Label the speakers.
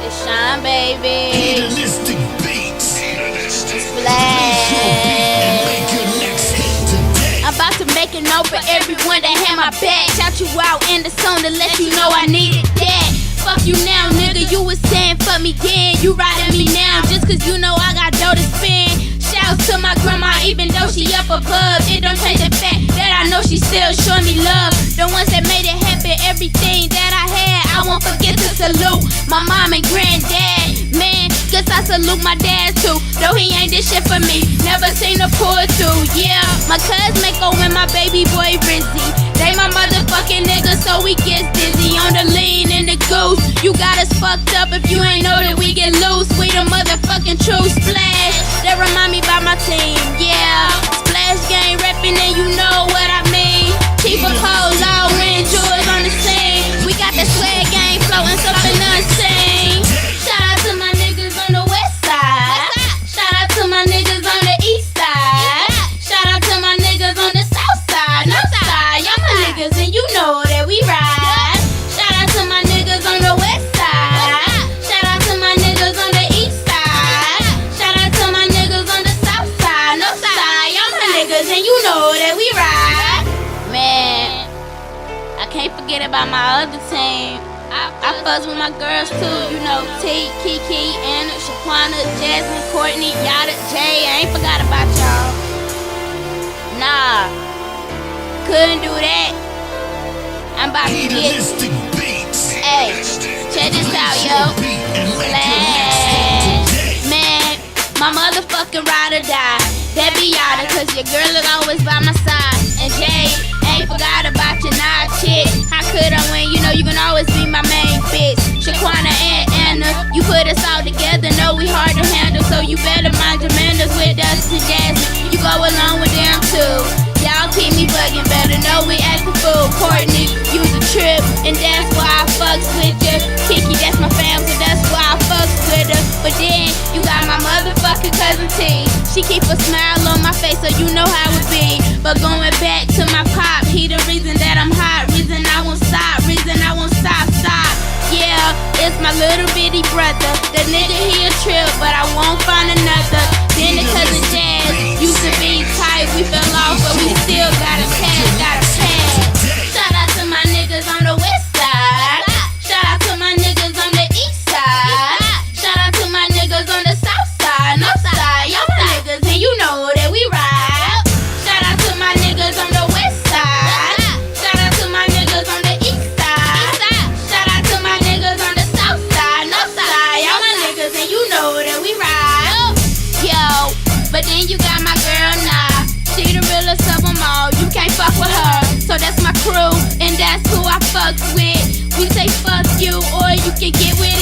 Speaker 1: It's Shine, baby.
Speaker 2: Hedonistic beats.
Speaker 1: Splash.
Speaker 2: Make your next hit today.
Speaker 1: I'm about to make a note for everyone that had my back. Shout you out in the song to let you know I needed that. Fuck you now, nigga, you was saying fuck me then. You riding me now just cause you know I got dough to spend. Shouts to my grandma even though she up above. It don't change the fact that I know she still showing me love. The ones that made it happen, everything that I had, I won't forget to salute my mom and granddad. Man, guess I salute my dad too, though he ain't this shit for me. Never seen a pull through, yeah. My cousin Mako and my baby boy Rizzy, they my motherfucking niggas, so we get dizzy on the lean and the goose. You got us fucked up if you ain't know that we get loose. We the motherfucking true Splash. That remind me about my team, yeah. Splash gang reppin' and you know what I mean. Keep a polo and jewels on the scene. We got the swag gang floating something unseen. Shout out to my niggas on the west side. Shout out to my niggas on the east side. Shout out to my niggas on the south side. North side, y'all my niggas and you know that we ride. Shout out to my niggas on the west side. Shout out to my niggas on the east side. Shout out to my niggas on the south side. North side, y'all my niggas and you know that we ride. Man, I can't forget about my other team. I fuss with my girls too, you know, T, Kiki, Anna, Shaquana, Jasmine, Courtney, Yada, Jay. I ain't forgot about y'all. Nah, couldn't do that. I'm about to get.
Speaker 2: Hedonistic beats.
Speaker 1: Hey, check this out, yo. Splash. Man, my motherfucking ride or die. That be Yada, cause your girl is always by my side. And Jay, ain't forgot about your nah chick. How could I win? You know you can always be my main bitch. Shaquana and Anna, you put us all together, know we hard to handle. So you better mind your manners with us and Jasmine. You go along with them too. Y'all keep me bugging, better know we acting fool. Courtney, you the trip, and that's why I fucks with you. Kiki, that's my fam, so that's why I fucks with her. But then, you got my motherfucking cousin T. She keep a smile on my face, so you know how it be. But going back to my pop, he the reason that I'm hot. Reason I won't stop, reason I won't stop. Yeah, it's my little bitty brother. The nigga he a trip, but I won't find another. Then the cousin Jazz used to be tight, we fell off, but we still got a pass. Shout out to my niggas on the west side. Shout out to my niggas on the east side. Shout out to my niggas on the south side, north side. Y'all my niggas and you know that we ride. Shout out to my niggas on the west side. Shout out to my niggas on the east side. Shout out to my niggas on the south side, north side. Y'all my niggas and you know that we ride. Yo, but then you got my girl Nah. She the realest of them all. You can't fuck with her. So that's my crew and that's who I fucks with. We say fuck you or you can get with